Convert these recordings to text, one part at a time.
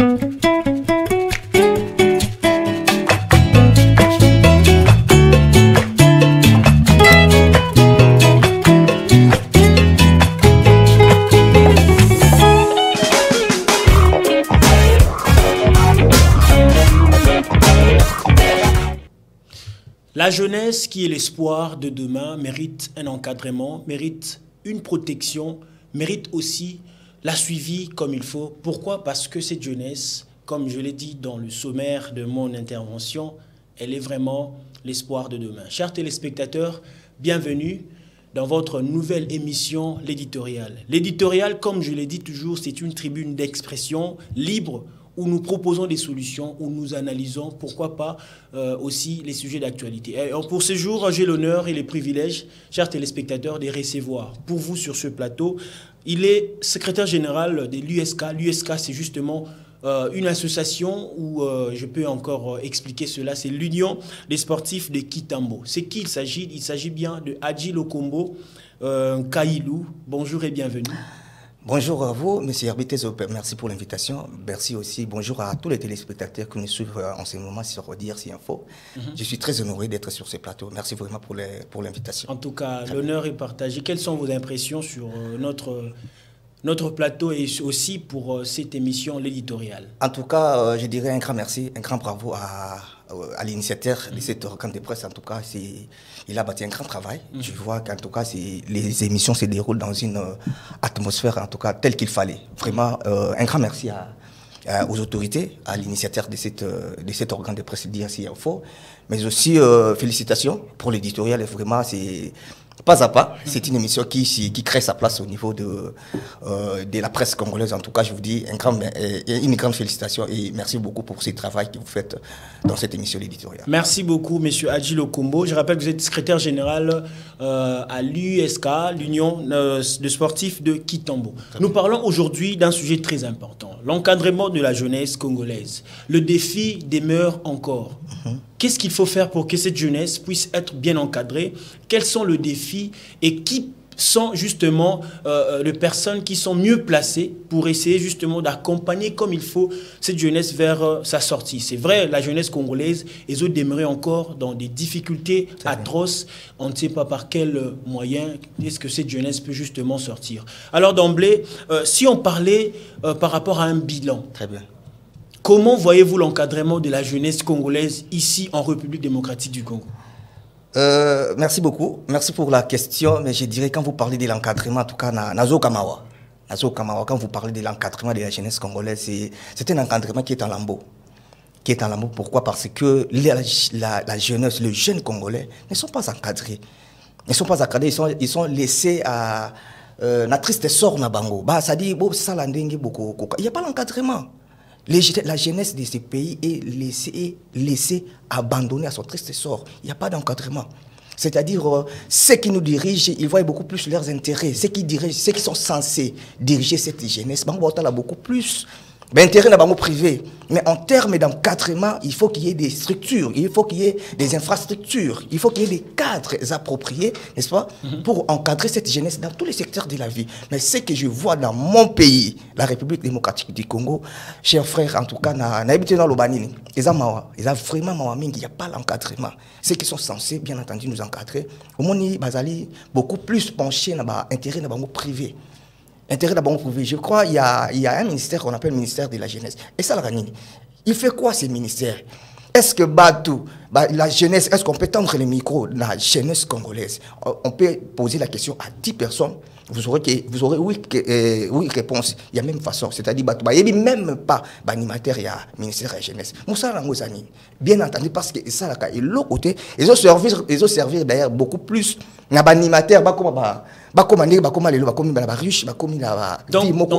La jeunesse qui est l'espoir de demain mérite un encadrement, mérite une protection, mérite aussi la suivi comme il faut. Pourquoi? Parce que cette jeunesse, comme je l'ai dit dans le sommaire de mon intervention, elle est vraiment l'espoir de demain. Chers téléspectateurs, bienvenue dans votre nouvelle émission, l'éditorial. L'éditorial, comme je l'ai dit toujours, c'est une tribune d'expression libre où nous proposons des solutions, où nous analysons, pourquoi pas, aussi les sujets d'actualité. Pour ce jour, j'ai l'honneur et les privilèges, chers téléspectateurs, de recevoir pour vous sur ce plateau. Il est secrétaire général de l'USK. L'USK, c'est justement une association où je peux encore expliquer cela, c'est l'Union des sportifs de Kitambo. C'est qui il s'agit? Il s'agit bien de Adji Lokombo Kailou. Bonjour et bienvenue. Bonjour à vous, M. Herbité Zopé. Merci pour l'invitation. Merci aussi. Bonjour à tous les téléspectateurs qui nous suivent en ce moment sur DRC Info. Je suis très honoré d'être sur ce plateau. Merci vraiment pour l'invitation. En tout cas, l'honneur est partagé. Quelles sont vos impressions sur notre plateau et aussi pour cette émission, l'éditorial? En tout cas, je dirais un grand merci, un grand bravo à l'initiateur de cette organe de presse. En tout cas, il a bâti un grand travail. Je vois qu'en tout cas, les émissions se déroulent dans une atmosphère, en tout cas, telle qu'il fallait. Vraiment, un grand merci aux autorités, à l'initiateur de cet organe de presse DRC Info. Mais aussi, félicitations pour l'éditorial. Vraiment, c'est pas à pas. C'est une émission qui crée sa place au niveau de la presse congolaise. En tout cas, je vous dis une grande félicitation et merci beaucoup pour ce travail que vous faites dans cette émission l'éditorial. Merci beaucoup, M. Adji Lokombo. Je rappelle que vous êtes secrétaire général à l'USK, l'Union de sportifs de Kitambo. Nous parlons aujourd'hui d'un sujet très important, l'encadrement de la jeunesse congolaise. Le défi demeure encore. Qu'est-ce qu'il faut faire pour que cette jeunesse puisse être bien encadrée? Quels sont les défis et qui sont justement les personnes qui sont mieux placées pour essayer justement d'accompagner comme il faut cette jeunesse vers sa sortie? C'est vrai, la jeunesse congolaise, les autres demeurent encore dans des difficultés atroces. On ne sait pas par quel moyen est-ce que cette jeunesse peut justement sortir. Alors d'emblée, si on parlait par rapport à un bilan. Très bien. Comment voyez-vous l'encadrement de la jeunesse congolaise ici en République démocratique du Congo? Merci beaucoup. Merci pour la question. Mais je dirais, quand vous parlez de l'encadrement, en tout cas, Nazo Kamawa, quand vous parlez de l'encadrement de la jeunesse congolaise, c'est un encadrement qui est en lambeaux. Qui est en lambeaux. Pourquoi? Parce que la jeunesse, les jeunes Congolais ne sont pas encadrés. Ils ne sont pas encadrés. Ils sont laissés à la triste sort na bango. Bah, ça dit, ça l'endingue beaucoup. Il n'y a pas l'encadrement. La jeunesse de ces pays est laissée abandonnée à son triste sort. Il n'y a pas d'encadrement. C'est-à-dire, ceux qui nous dirigent, ils voient beaucoup plus leurs intérêts. Ceux qui sont censés diriger cette jeunesse, ils ont beaucoup plus d'intérêts dans le privé. Mais en termes d'encadrement, il faut qu'il y ait des structures, il faut qu'il y ait des infrastructures, il faut qu'il y ait des cadres appropriés, n'est-ce pas, pour encadrer cette jeunesse dans tous les secteurs de la vie. Mais ce que je vois dans mon pays, la République démocratique du Congo, chers frères, en tout cas, n'habité dans l'Obanini, ils ont vraiment il n'y a pas l'encadrement. Ceux qui sont censés, bien entendu, nous encadrer, au moins, ils sont beaucoup plus penchés dans l'intérêt dans le privé. Intérêt d'abord privé. Je crois qu'il y a un ministère qu'on appelle le ministère de la jeunesse. Et ça, il fait quoi ce ministère? Est-ce que la jeunesse, est-ce qu'on peut tendre les micros de la jeunesse congolaise? On peut poser la question à 10 personnes. Vous aurez oui réponse. Il y a même façon. C'est-à-dire, il n'y a même pas d'animateur, il y a ministère de la jeunesse. Moussa Langozani, bien entendu, parce que ça, et l'autre côté, ils ont servi d'ailleurs beaucoup plus. Donc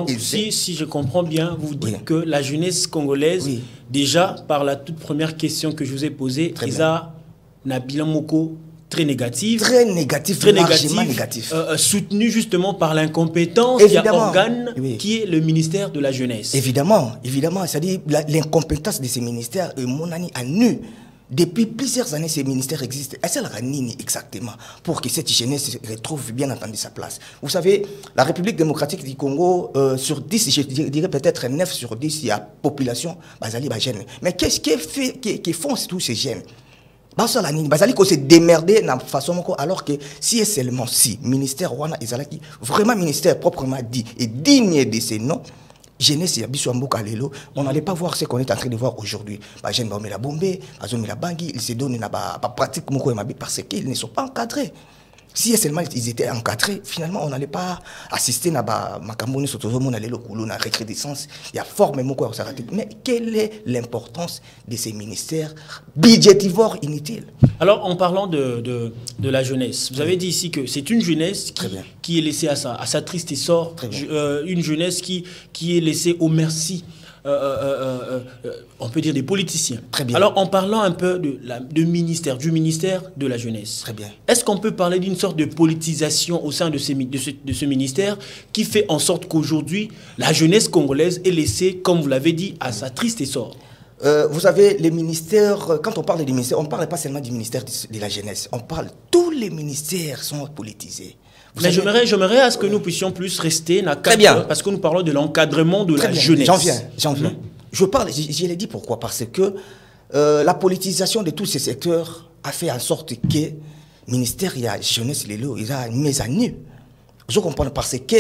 si je comprends bien, vous dites que la jeunesse congolaise, déjà par la toute première question que je vous ai posée, ils ont un bilan moko très négatif, largement négatif. Soutenu justement par l'incompétence qui a organe qui est le ministère de la jeunesse. Évidemment, c'est-à-dire l'incompétence de ces ministères est mon ami à nu Depuis plusieurs années, ces ministères existent. Et c'est la ranine exactement pour que cette jeunesse retrouve bien entendu sa place. Vous savez, la République démocratique du Congo, sur 10, je dirais peut-être 9 sur 10, il y a population, basali, jeunes. Mais qu'est-ce qui font tous ces jeunes? Basali, qu'on se démerder de la façon, alors que si et seulement si, ministère, vraiment ministère proprement dit et digne de ces noms, jeunesse on n'allait pas voir ce qu'on est en train de voir aujourd'hui. Les jeunes la bombe, la bangui, ils se donnent la pratique parce qu'ils ne sont pas encadrés. Si seulement ils étaient encadrés, finalement on n'allait pas assister à Makamboni Sotozomo, la recrudescence. Il y a fortement quoi. Mais quelle est l'importance de ces ministères budgétivores inutiles? Alors, en parlant de la jeunesse, vous avez dit ici que c'est une jeunesse qui est laissée à sa triste essor, une jeunesse qui est laissée au merci, on peut dire, des politiciens. Très bien. Alors, en parlant un peu du ministère de la jeunesse, est-ce qu'on peut parler d'une sorte de politisation au sein de ce ministère qui fait en sorte qu'aujourd'hui, la jeunesse congolaise est laissée, comme vous l'avez dit, à sa triste essor? Vous savez, les ministères, quand on parle des ministères, on ne parle pas seulement du ministère de la jeunesse. On parle, tous les ministères sont politisés. Mais j'aimerais à ce que nous puissions plus rester parce que nous parlons de l'encadrement de la jeunesse. J'en viens. Je l'ai dit pourquoi. Parce que la politisation de tous ces secteurs a fait en sorte que le ministère de la jeunesse, il a mis à nu. Je comprends parce que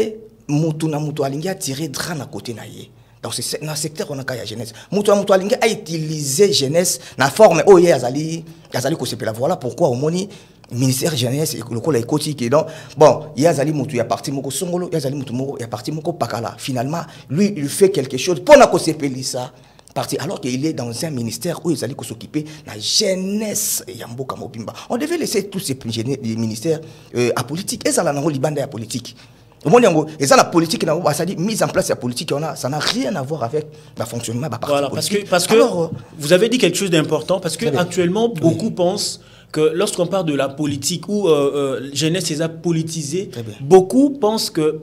Moutouna Moutoualingi a tiré drame à côté naïe. Dans ce secteur, on a la jeunesse. Moutoualingi a utilisé jeunesse dans la forme où il y a voilà pourquoi au moni ministère jeunesse le col écotique donc bon il y a zali mutu ya parti moko songolo il y a zali mutu moko ya parti moko pakala finalement lui il fait quelque chose pour na ko ça parti alors qu'il est dans un ministère où ils allaient s'occuper de la jeunesse yamboka mobimba. On devait laisser tous ces ministères à politique et ça la nango libanda à politique. Et ça, la politique, ça dit mise en place de la politique, ça n'a rien à voir avec le fonctionnement de la partie politique. Parce que alors, vous avez dit quelque chose d'important, parce que actuellement, beaucoup pensent que lorsqu'on parle de la politique ou jeunesse est politisée, beaucoup pensent que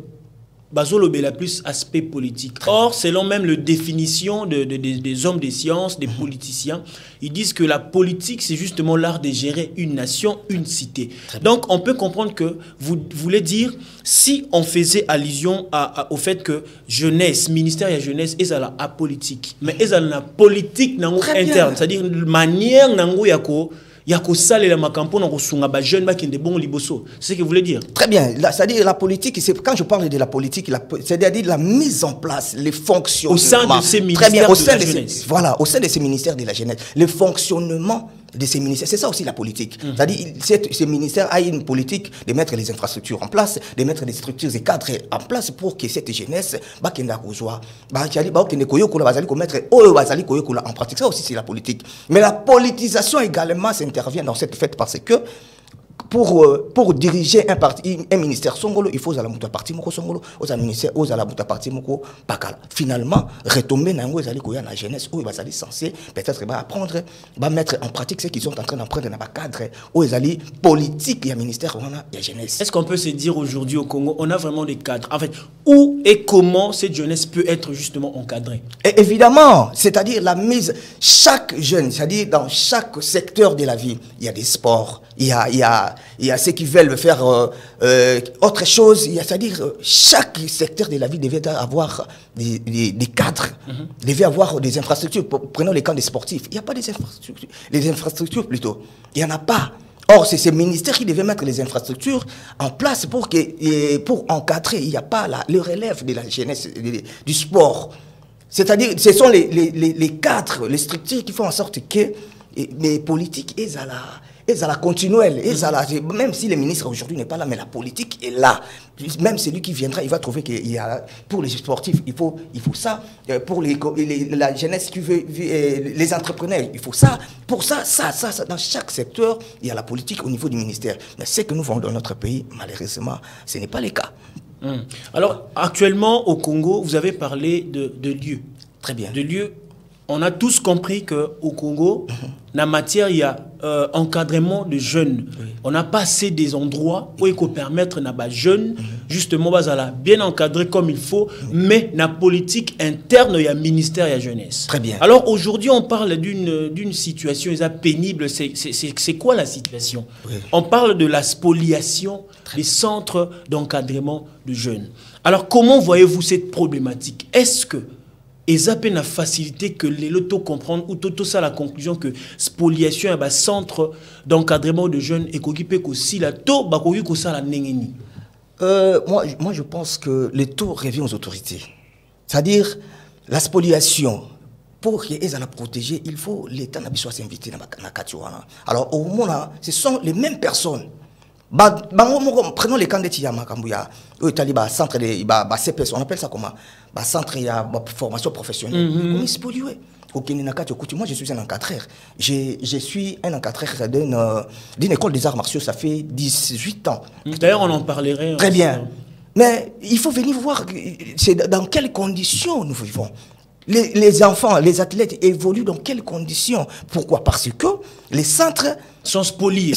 Bazolo Bela plus aspect politique. Or, selon même la définition des hommes des sciences, des politiciens, ils disent que la politique, c'est justement l'art de gérer une nation, une cité. Donc, on peut comprendre que vous voulez dire, si on faisait allusion au fait que jeunesse, ministère de la jeunesse, est à la politique, mais est à la politique interne, c'est-à-dire manière nango yako. Il y a que ça, les macampo, on a jeune qui est bon liboso. C'est ce que vous voulez dire? Très bien. C'est-à-dire la politique, quand je parle de la politique, c'est-à-dire la mise en place, les fonctionnements. Au sein de ces ministères de la jeunesse. Voilà, au sein de ces ministères de la jeunesse. Le fonctionnement de ces ministères, c'est ça aussi la politique. C'est-à-dire ces ministères ont une politique de mettre les infrastructures en place, de mettre les structures et cadres en place pour que cette jeunesse, en pratique, ça aussi c'est la politique. Mais la politisation également s'intervient dans cette fête parce que pour diriger un ministère songolo, il faut à la parti moko songolo, aux ministère aux à la parti moko pakala. Finalement, retomber dans la jeunesse où ils sont censés peut-être apprendre, mettre en pratique ce qu'ils sont en train d'apprendre dans le cadre où ils allaient politique et ministère de la jeunesse. Est-ce qu'on peut se dire aujourd'hui au Congo, on a vraiment des cadres? En fait, où et comment cette jeunesse peut être justement encadrée? Et évidemment, c'est-à-dire la mise, chaque jeune, c'est-à-dire dans chaque secteur de la vie, il y a des sports, il y a ceux qui veulent faire autre chose. C'est-à-dire chaque secteur de la vie devait avoir des cadres, devait avoir des infrastructures. Prenons les camps des sportifs. Il n'y a pas des infrastructures. Les infrastructures plutôt. Il n'y en a pas. Or, c'est ces ministères qui devaient mettre les infrastructures en place pour encadrer. Il n'y a pas le relève de la jeunesse, du sport. C'est-à-dire, ce sont les cadres, les structures qui font en sorte que les politiques est à la continuelle, même si le ministre aujourd'hui n'est pas là, mais la politique est là. Même celui qui viendra, il va trouver qu'il y a, pour les sportifs, il faut ça, pour la jeunesse qui veut, les entrepreneurs, il faut ça, pour ça. Dans chaque secteur, il y a la politique au niveau du ministère. Mais ce que nous voyons dans notre pays, malheureusement, ce n'est pas le cas. Alors, actuellement, au Congo, vous avez parlé de lieux. Très bien. De lieux. On a tous compris qu'au Congo, dans la matière, il y a encadrement de jeunes. On n'a pas assez des endroits où il faut permettre aux jeunes justement bazala bien encadré comme il faut, mais la politique interne il y a ministère et la jeunesse. Très bien. Alors aujourd'hui on parle d'une situation pénible. C'est quoi la situation? Oui. On parle de la spoliation des centres d'encadrement de jeunes. Alors comment voyez-vous cette problématique? Est-ce que ils ont la facilité que les lotos comprennent ou tout ça la conclusion que spoliation est un centre d'encadrement de jeunes et qu'on peut aussi la taux bah qu'on ça la n'engeni. Moi je pense que le taux revient aux autorités. C'est-à-dire la spoliation pour qu'ils la protéger, il faut l'État n'a pas s'inviter dans la Katiwana. Alors au moment ce sont les mêmes personnes. Prenons les cas de Tiyama Kambuya, centre de CPS, on appelle ça comment? Centre de formation professionnelle. Comment ils spolient? Moi, je suis un encadreur. Je suis un encadreur d'une école des arts martiaux, ça fait 18 ans. D'ailleurs, on en parlerait. Très bien. Mais il faut venir voir dans quelles conditions nous vivons. Les enfants, les athlètes évoluent dans quelles conditions? Pourquoi? Parce que les centres sont spoliés.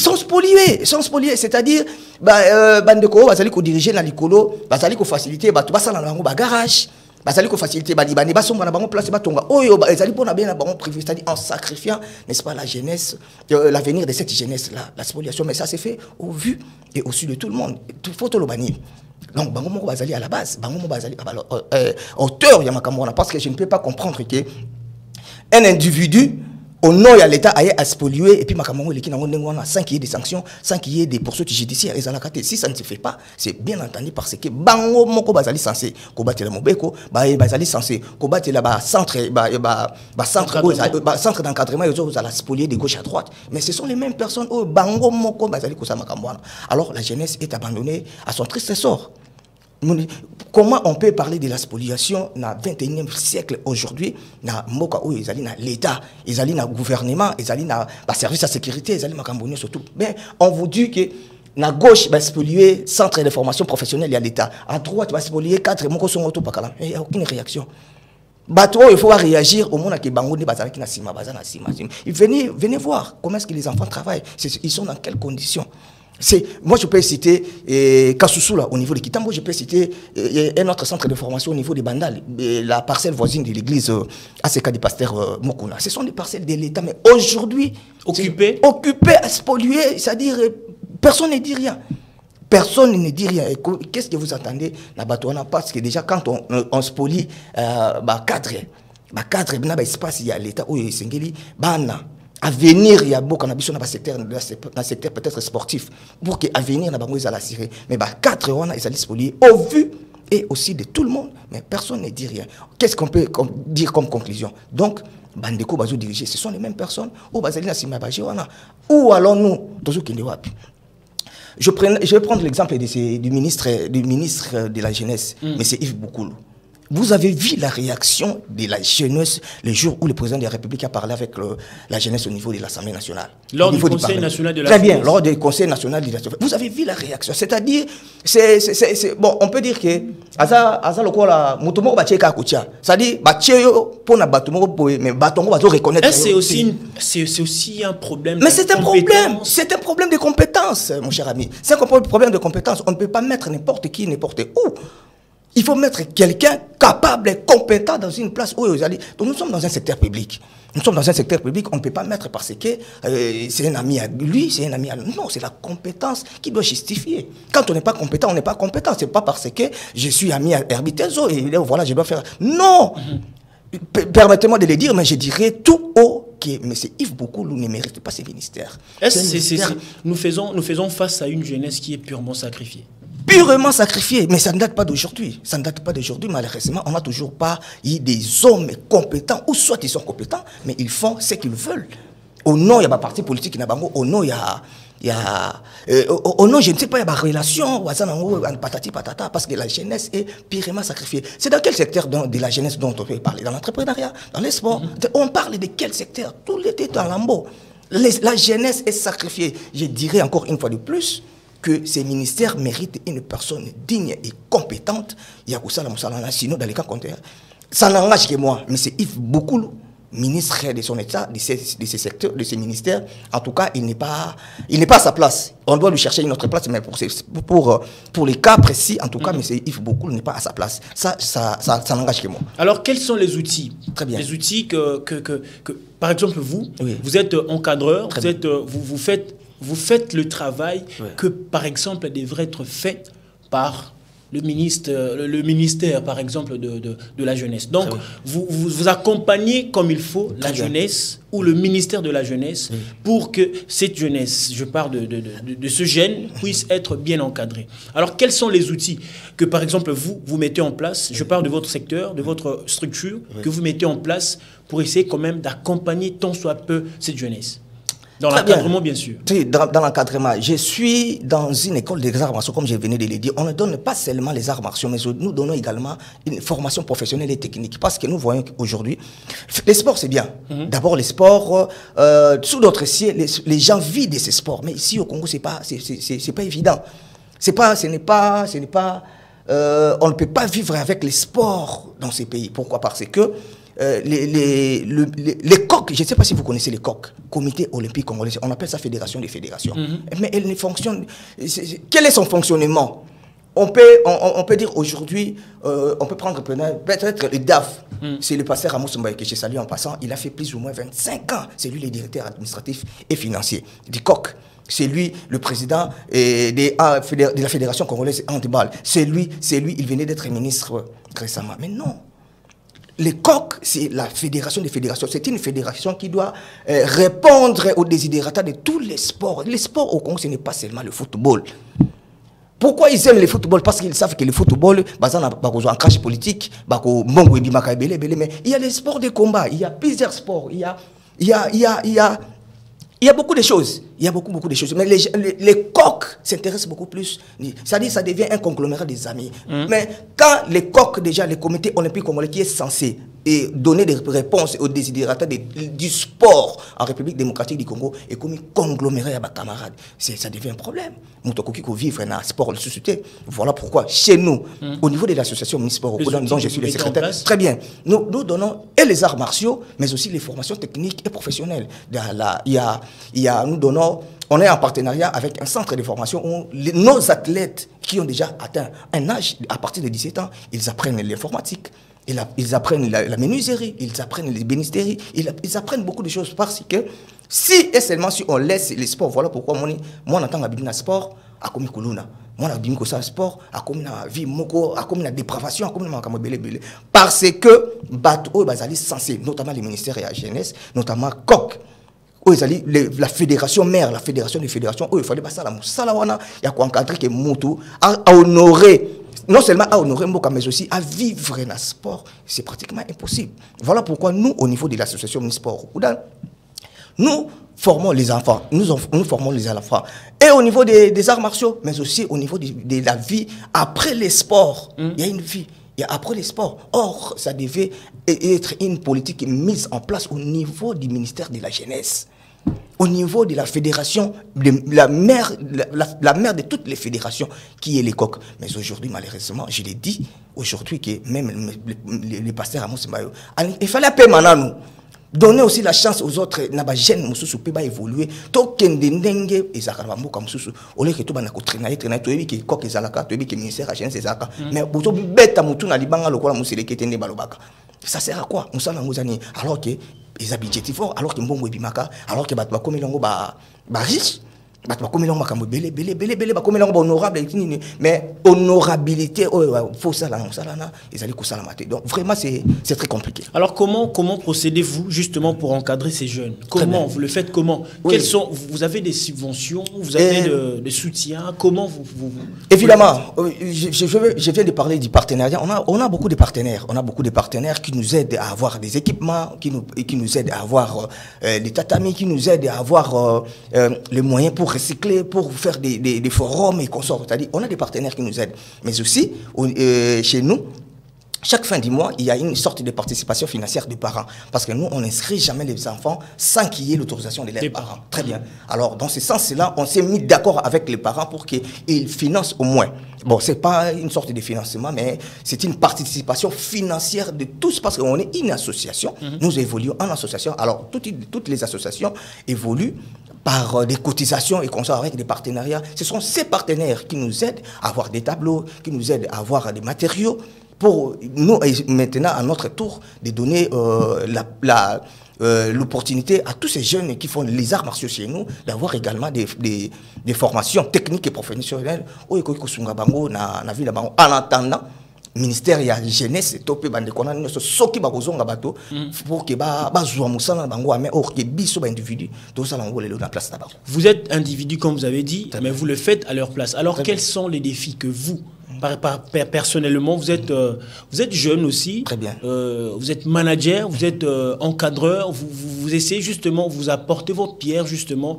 C'est-à-dire, bandeko, bazali ko diriger na likolo, bazali ko faciliter, ba ça na bango ba garage, bazali ko faciliter ba libani ba somba na bango place ba tonga. Oyo bazali pona bien na bango privé, c'est-à-dire en sacrifiant, n'est-ce pas, la jeunesse, l'avenir de cette jeunesse là, la spoliation. Mais ça s'est fait au vu et au su de tout le monde. Tout faut le bannir. Donc, bango moko bazali à la base, bango moko bazali auteur ya makamona, parce que je ne peux pas comprendre que un individu au nom de l'État a spolié et puis makamona les qui n'ont sans qu'il y ait des sanctions, sans qu'il y ait des poursuites judiciaires et zalakate. Si ça ne se fait pas, c'est bien entendu parce que bango moko bazali censé combattre la mobeko, bazali censé combattre la centre centre d'encadrement et aux la spolier de gauche à droite. Mais ce sont les mêmes personnes au bango moko bazali ko makamona. Alors la jeunesse est abandonnée à son triste sort. Comment on peut parler de la spoliation dans le 21e siècle aujourd'hui? Dans l'État, dans le gouvernement, dans le service de sécurité, dans le surtout. Mais on vous dit que la gauche va spolier centre de formation professionnelle, il y a l'État. À droite, va spolier 4 moko son auto pakala. Il n'y a aucune réaction. Il faut réagir au monde qui bangoni bazala qui na sima bazana sima. Venez voir comment est-ce que les enfants travaillent. Ils sont dans quelles conditions? Moi, je peux citer Kasussula au niveau de Kitambo, je peux citer un autre centre de formation au niveau de Bandal, la parcelle voisine de l'église ACK du pasteur Mokuna. Ce sont des parcelles de l'État, mais aujourd'hui, occupées, spoliées, c'est-à-dire personne ne dit rien. Personne ne dit rien. Qu'est-ce que vous attendez? Parce que déjà, quand on spolie 4 espace, il y a l'État où il y a à venir, il y a beaucoup de secteur peut-être sportif pour qu'à venir, il y a la Syrie. Mais 4 ans, ils allaient spolier au vu et aussi de tout le monde. Mais personne ne dit rien. Qu'est-ce qu'on peut dire comme conclusion? Donc, Bandeko Bazou dirigé, ce sont les mêmes personnes. Où allons-nous? Je vais prendre l'exemple du ministre de la Jeunesse, M. Yves Boukoulou. Vous avez vu la réaction de la jeunesse le jour où le président de la République a parlé avec la jeunesse au niveau de l'Assemblée nationale. Lors du Conseil national de la jeunesse. Très bien, lors du Conseil national de la jeunesse. Vous avez vu la réaction. C'est-à-dire, bon, on peut dire que c'est-à-dire, c'est aussi un problème. Mais c'est un problème de compétence, mon cher ami. C'est un problème de compétence. On ne peut pas mettre n'importe qui, n'importe où. Il faut mettre quelqu'un capable et compétent dans une place où vous allez. Donc nous sommes dans un secteur public. On ne peut pas mettre parce que c'est un ami à lui, c'est un ami à lui. Non, c'est la compétence qui doit justifier. Quand on n'est pas compétent, on n'est pas compétent. C'est pas parce que je suis ami à Herbitezo et voilà, je dois faire. Non! Permettez-moi de le dire, mais je dirais tout haut que M. Yves Boukoulou ne mérite pas ce ministère. Nous faisons face à une jeunesse qui est purement sacrifiée. Purement sacrifié, mais ça ne date pas d'aujourd'hui. Malheureusement, on n'a toujours pas eu des hommes compétents, ou soit ils sont compétents, mais ils font ce qu'ils veulent. Au nom, il y a un parti politique, au nom, il y a au nom, je ne sais pas, il y a une relation, patati patata, parce que la jeunesse est purement sacrifiée. C'est dans quel secteur de la jeunesse dont on peut parler? Dans l'entrepreneuriat, dans les sports. On parle de quel secteur? Tout l'été dans l'ambo. La jeunesse est sacrifiée. Je dirais encore une fois de plus, que ces ministères méritent une personne digne et compétente. Il y a sinon dans les cas contraires. Ça n'engage que moi, mais c'est Yves Boukoulou. ministre de son État, de ces secteurs, de ces ministères, en tout cas, il n'est pas à sa place. On doit lui chercher une autre place, mais pour les cas précis, en tout cas, M. Yves Bokoul n'est pas à sa place. Ça n'engage que moi. Alors, quels sont les outils? Très bien. Les outils que par exemple, vous, oui. vous êtes encadreur, vous faites le travail oui. que, par exemple, devrait être fait par le ministère, par exemple, de la jeunesse. Donc, vous accompagnez comme il faut la jeunesse ou le ministère de la jeunesse pour que cette jeunesse, je parle de ce jeune, puisse être bien encadré. Alors, quels sont les outils que, par exemple, vous mettez en place? Je parle de votre secteur, de votre structure, que vous mettez en place pour essayer quand même d'accompagner tant soit peu cette jeunesse. Dans l'encadrement, bien sûr. Dans l'encadrement, je suis dans une école des arts martiaux, comme je venais de le dire. On ne donne pas seulement les arts martiaux, mais nous donnons également une formation professionnelle et technique. Parce que nous voyons qu'aujourd'hui, les sports, c'est bien. D'abord, les sports, sous d'autres cieux, les gens vivent de ces sports. Mais ici, au Congo, c'est pas évident. On ne peut pas vivre avec les sports dans ces pays. Pourquoi? Parce que les COC, je ne sais pas si vous connaissez les COC, Comité Olympique Congolais, on appelle ça Fédération des fédérations. Mais elle ne fonctionne. Quel est son fonctionnement? On peut dire aujourd'hui, on peut prendre peut-être le DAF. C'est le pasteur Amos Mbaye que j'ai salué en passant. Il a fait plus ou moins 25 ans. C'est lui le directeur administratif et financier du COC. C'est lui le président de la Fédération congolaise handball. C'est lui, il venait d'être ministre récemment. Mais non. Les COC, c'est la fédération des fédérations. C'est une fédération qui doit répondre aux desiderata de tous les sports. Les sports au Congo, ce n'est pas seulement le football. Pourquoi ils aiment le football? Parce qu'ils savent que le football, en crash politique, mais il y a les sports de combat, il y a plusieurs sports, il y a beaucoup de choses. Il y a beaucoup de choses. Mais les coqs s'intéressent beaucoup plus. C'est-à-dire ça devient un conglomérat des amis. Mais quand les coqs, déjà, le comité olympique congolais qui est censé donner des réponses aux desiderata du sport en République démocratique du Congo est comme un conglomérat à mes camarades, ça devient un problème. Nous devons vivre dans le sport, la société. Voilà pourquoi, chez nous, au niveau de l'association Omnisport, dont je suis le secrétaire, très bien, nous donnons et les arts martiaux, mais aussi les formations techniques et professionnelles. On est en partenariat avec un centre de formation où nos athlètes qui ont déjà atteint un âge, à partir de 17 ans, ils apprennent l'informatique, ils apprennent la menuiserie, ils apprennent les bénisteries, ils apprennent beaucoup de choses parce que si et seulement si on laisse les sports, voilà pourquoi moi en tant que sport, à comme Kuluna. Moi, je suis sport, à comme la vie, à comme la dépravation, à comme la belé. Parce que, censé, notamment les ministères et la jeunesse, notamment COC, la fédération mère, la fédération des fédérations, il fallait passer à la Moussaławana, il y a quoi encadrer que Moutou à honorer, non seulement à honorer Mboka, mais aussi à vivre dans le sport, c'est pratiquement impossible. Voilà pourquoi nous, au niveau de l'association Omnisport, nous formons les enfants, nous formons les enfants. Et au niveau des arts martiaux, mais aussi au niveau de la vie après les sports. Il y a une vie. Et après les sports. Or, ça devait être une politique mise en place au niveau du ministère de la Jeunesse. Au niveau de la fédération, la mère de toutes les fédérations, qui est les COC. Mais aujourd'hui, malheureusement, je l'ai dit, aujourd'hui, que même les pasteurs Amos Mbaye, il fallait appeler maintenant nous. Donner aussi la chance aux autres, n'aba jeune mususu peut pas évoluer. To kende ndenge ezakala mboka mususu. Ole ke to bana ko traîner to yebi ke ko ke zalaka, to yebi ke ministère a jeunesse ezaka. Mais bozo beta mutu na libanga lokola musele ke tende balobaka. Ça sert à quoi? Musala ngozani alors que les objectifs forts, alors que mbongo ebimaka, alors que batwa komelongo ba riche. Mais honorabilité, faut ça là, ils allaient ça la donc vraiment c'est très compliqué. Alors comment procédez-vous justement pour encadrer ces jeunes? Comment vous le faites? Comment? Oui. Vous avez des subventions, vous avez des soutiens? Comment vous évidemment, je viens de parler du partenariat. On a beaucoup de partenaires. On a beaucoup de partenaires qui nous aident à avoir des équipements, qui nous aident à avoir des tatamis, qui nous aident à avoir les moyens pour recycler, pour faire des forums et consorts. C'est-à-dire, on a des partenaires qui nous aident. Mais aussi, chez nous, chaque fin du mois, il y a une sorte de participation financière des parents. Parce que nous, on n'inscrit jamais les enfants sans qu'il y ait l'autorisation des parents. Très bien. Alors, dans ce sens-là, on s'est mis d'accord avec les parents pour qu'ils financent au moins. Bon, ce n'est pas une sorte de financement, mais c'est une participation financière de tous parce qu'on est une association. Nous évoluons en association. Alors, toutes les associations évoluent par des cotisations et qu'on sort avec des partenariats. Ce sont ces partenaires qui nous aident à avoir des tableaux, qui nous aident à avoir des matériaux, pour nous, maintenant, à notre tour, de donner l'opportunité à tous ces jeunes qui font les arts martiaux chez nous, d'avoir également des formations techniques et professionnelles. En attendant, ministère de la jeunesse topé bande kona nyoso soki bakozonga bato pour que bazwa musana bango mais or que biso ba individu to sala ngole le na place tabac. Vous êtes individu comme vous avez dit, mais vous le faites à leur place. Alors quels sont les défis que vous personnellement, vous êtes jeune aussi. Très bien. Vous êtes manager, vous êtes encadreur. Vous essayez justement, vous apportez votre pierre justement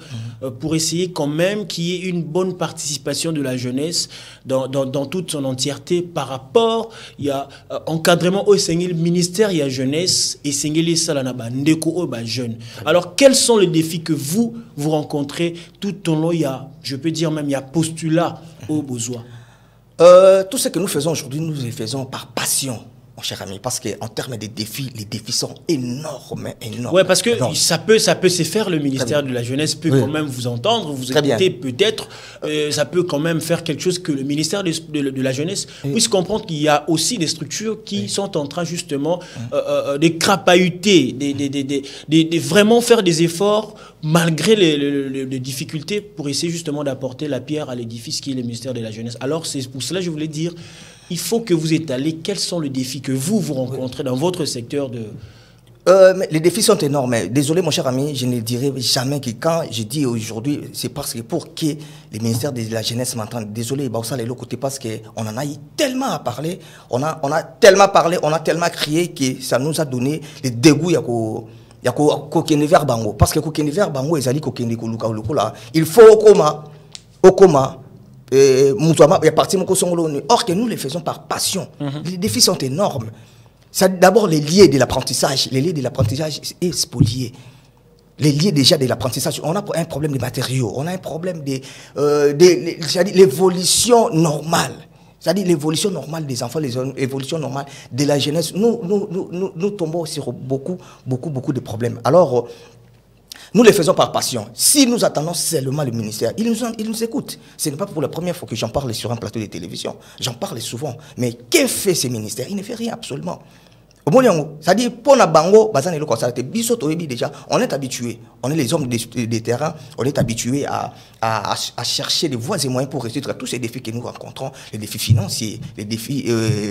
pour essayer quand même qu'il y ait une bonne participation de la jeunesse dans toute son entièreté par rapport, il y a encadrement au ministère, il y a jeunesse et Sengeli Salanaba, Ndeko Oba jeune. Alors quels sont les défis que vous rencontrez tout au long, il y a, je peux dire même, il y a postulat au besoin? Tout ce que nous faisons aujourd'hui, nous le faisons par passion, mon cher ami, parce qu'en termes de défis, les défis sont énormes, énormes. Oui, parce que ça peut se faire, le ministère de la Jeunesse peut quand même vous entendre, vous écouter peut-être, ça peut quand même faire quelque chose que le ministère de la Jeunesse puisse comprendre qu'il y a aussi des structures qui sont en train justement de crapahuter, de vraiment faire des efforts malgré les difficultés pour essayer justement d'apporter la pierre à l'édifice qui est le ministère de la Jeunesse. Alors c'est pour cela que je voulais dire, il faut que vous étalez quels sont les défis que vous rencontrez dans votre secteur de... Mais les défis sont énormes. Désolé mon cher ami, je ne dirai jamais que quand je dis aujourd'hui, c'est parce que pour que le ministère de la Jeunesse m'entende. Désolé, ça les côté parce qu'on en a eu tellement à parler, on a tellement parlé, on a tellement crié que ça nous a donné le dégoût. Il y a kokende vers bango parce que kokende vers bango ezali kokende koluka lokola il faut au coma mutuama ya parti moko songolo. Or que nous les faisons par passion. Les défis sont énormes. C'est d'abord les liens de l'apprentissage. Les liens de l'apprentissage est spolié. Les liens déjà de l'apprentissage, on a un problème de matériaux, on a un problème de l'évolution normale. C'est-à-dire l'évolution normale des enfants, l'évolution normale de la jeunesse. Nous tombons sur beaucoup de problèmes. Alors, nous les faisons par passion. Si nous attendons seulement le ministère, il nous écoute. Ce n'est pas pour la première fois que j'en parle sur un plateau de télévision. J'en parle souvent. Mais qu'est-ce que fait ce ministère? Il ne fait rien absolument. C'est-à-dire, pour la bango, déjà, on est habitué. On est les hommes des terrains, on est habitué à chercher des voies et moyens pour résoudre tous ces défis que nous rencontrons, les défis financiers, les défis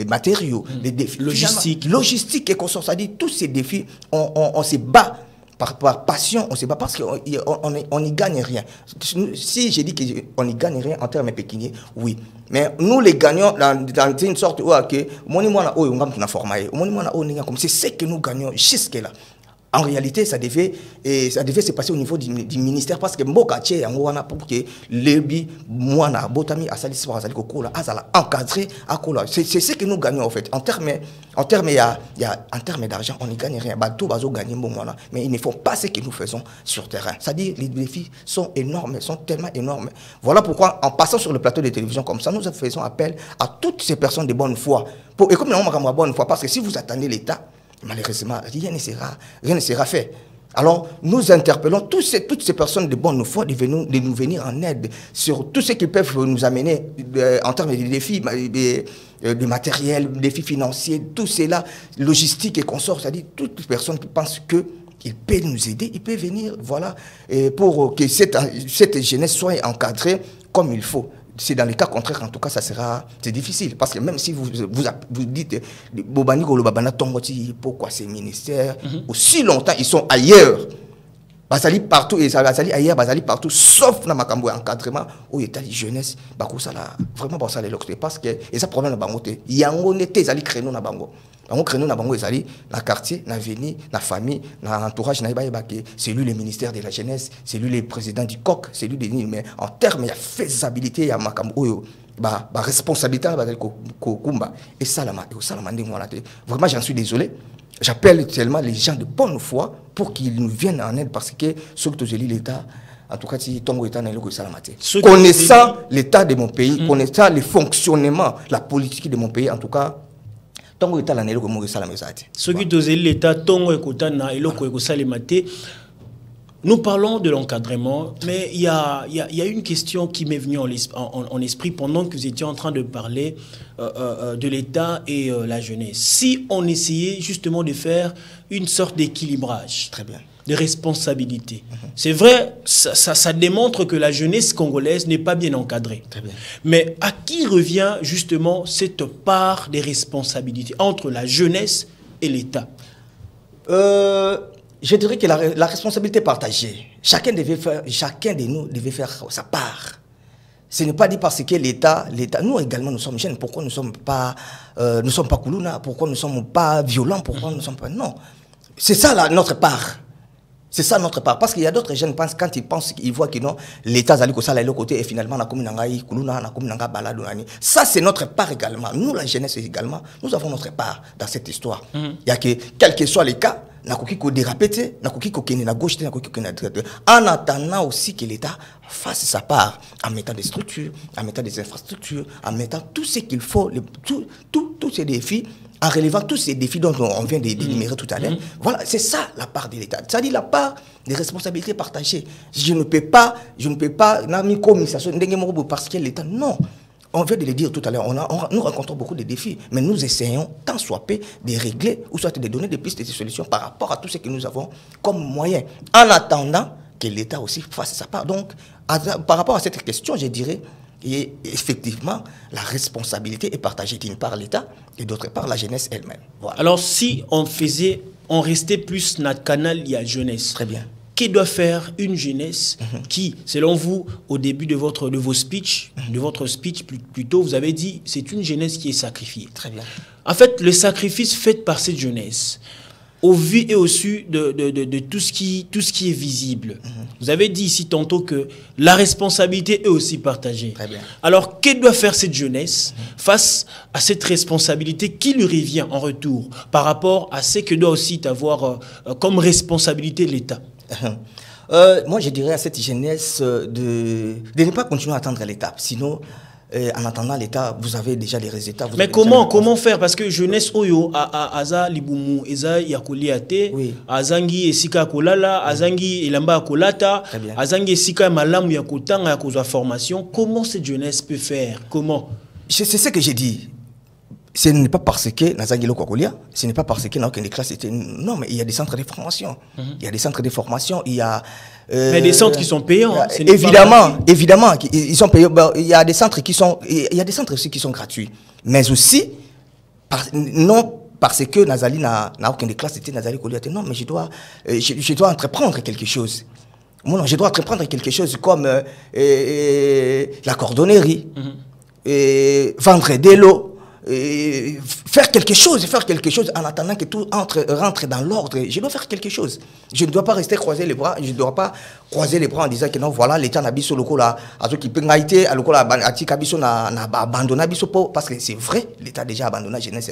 matériaux, les défis logistiques et consorts. C'est-à-dire, tous ces défis, on se bat. Par passion, on ne sait pas parce qu'on n'y gagne rien. Si j'ai dit qu'on n'y gagne rien en termes pécuniaires, oui. Mais nous les gagnons dans une sorte où c'est ce que nous gagnons jusque-là. En réalité, ça devait se passer au niveau du ministère parce que pour que lebi mwana botami asali sport asali kokola azala encadré akola. C'est ce que nous gagnons en fait. En termes d'argent, on n'y gagne rien. Bateau bazo gagner mwana, mais ils ne font pas ce que nous faisons sur terrain. C'est-à-dire les défis sont énormes, sont tellement énormes. Voilà pourquoi en passant sur le plateau de télévision comme ça, nous faisons appel à toutes ces personnes de bonne foi. Et comme nous avons de bonne foi, parce que si vous attendez l'État, malheureusement, rien ne sera fait. Alors, nous interpellons toutes ces personnes de bonne foi de nous venir en aide sur tout ce qu'ils peuvent nous amener en termes de défis de matériel, défis financiers, tout cela, logistique et consorts. C'est-à-dire toutes les personnes qui pensent qu'ils peuvent nous aider, ils peuvent venir, voilà, pour que cette jeunesse soit encadrée comme il faut. C'est dans le cas contraire, en tout cas, c'est difficile. Parce que même si vous dites, pourquoi ces ministères, aussi longtemps, ils sont ailleurs. Basali partout, et ça basali ailleurs, basali partout, sauf dans ma cambo encadrement, où il y a la jeunesse, ça là, vraiment, ça les parce que, et ça problème dans bango, il y a un été, ils créneau dans bango. Bango créneau dans bango, ils allaient dans le quartier, dans l'avenue, dans la famille, dans l'entourage, c'est lui le ministère de la jeunesse, c'est lui le président du COC, c'est lui le mais en termes, il y a faisabilité, il y a ma cambo, responsabilité, et ça, vraiment, j'en suis désolé. J'appelle tellement les gens de bonne foi pour qu'ils nous viennent en aide parce que ceux qui ont l'État, en tout cas, si Tongo État n'a pas connaissant l'État de mon pays, connaissant le fonctionnement, la politique de mon pays, en tout cas, Tongo État n'a pas de ceux qui ont l'État, Tongo État n'a pas de Nous parlons de l'encadrement, mais il y a une question qui m'est venue en esprit pendant que vous étiez en train de parler de l'État et la jeunesse. Si on essayait justement de faire une sorte d'équilibrage, de responsabilité, c'est vrai, ça démontre que la jeunesse congolaise n'est pas bien encadrée. Mais à qui revient justement cette part des responsabilités entre la jeunesse et l'État? Je dirais que la responsabilité partagée, chacun de nous devait faire sa part. Ce n'est pas dit parce que l'État, nous également nous sommes jeunes, pourquoi nous ne sommes pas Koulouna, pourquoi nous ne sommes pas violents, pourquoi nous ne sommes pas... Non, c'est ça notre part. C'est ça notre part. Parce qu'il y a d'autres jeunes, quand ils pensent, ils voient que non, l'État est de l'autre côté et finalement, ça c'est notre part également. Nous, la jeunesse également, nous avons notre part dans cette histoire. Il y a que, quel que soit les cas, en attendant aussi que l'État fasse sa part en mettant des structures, en mettant des infrastructures, en mettant tout ce qu'il faut, tous ces défis, en relevant tous ces défis dont on vient d'énumérer tout à l'heure. Voilà, c'est ça la part de l'État. C'est-à-dire la part des responsabilités partagées. Je ne peux pas, parce que l'État, non. On vient de le dire tout à l'heure, nous rencontrons beaucoup de défis, mais nous essayons, tant soit peu, de régler ou soit de donner des pistes et des solutions par rapport à tout ce que nous avons comme moyen, en attendant que l'État aussi fasse sa part. Donc, par rapport à cette question, je dirais, et effectivement, la responsabilité est partagée d'une part l'État et d'autre part la jeunesse elle-même. Voilà. Alors, si on restait plus notre canal, il y a jeunesse. Très bien. Que doit faire une jeunesse qui, selon vous, au début de votre speech plutôt, vous avez dit c'est une jeunesse qui est sacrifiée. Très bien. En fait, le sacrifice fait par cette jeunesse, au vu et au su de tout ce qui est visible. Vous avez dit ici tantôt que la responsabilité est aussi partagée. Très bien. Alors, que doit faire cette jeunesse face à cette responsabilité qui lui revient en retour par rapport à ce que doit aussi avoir comme responsabilité l'État? Moi, je dirais à cette jeunesse de ne pas continuer à attendre l'étape. Sinon, en attendant l'État, vous avez déjà les résultats. Mais comment faire? Parce que jeunesse oyo aza libumu eza yakoliate, azangi esika kolala, azangi elamba kolata, azangi esika malamu yakotanga yakozwa formation. Comment cette jeunesse peut faire? Comment? C'est ce que j'ai dit. Ce n'est pas parce que Nazangi Lokokolia, ce n'est pas parce que dans aucune classe non, mais il y a des centres de formation. Il y a des centres de formation, il y a mais des centres qui sont payants. Évidemment, ils sont payants. Il y a des centres aussi qui sont gratuits. Mais aussi non parce que Nazali n'a aucune classe, c'était Nazali Kolia. Non, mais je dois entreprendre quelque chose. Moi, je dois entreprendre quelque chose comme la cordonnerie, vendre de l'eau. Faire quelque chose en attendant que tout rentre dans l'ordre. Je dois faire quelque chose. Je ne dois pas rester croiser les bras. Je ne dois pas croiser les bras en disant que non, voilà, l'État n'a pas abandonné parce que c'est vrai, l'État a déjà abandonné la jeunesse.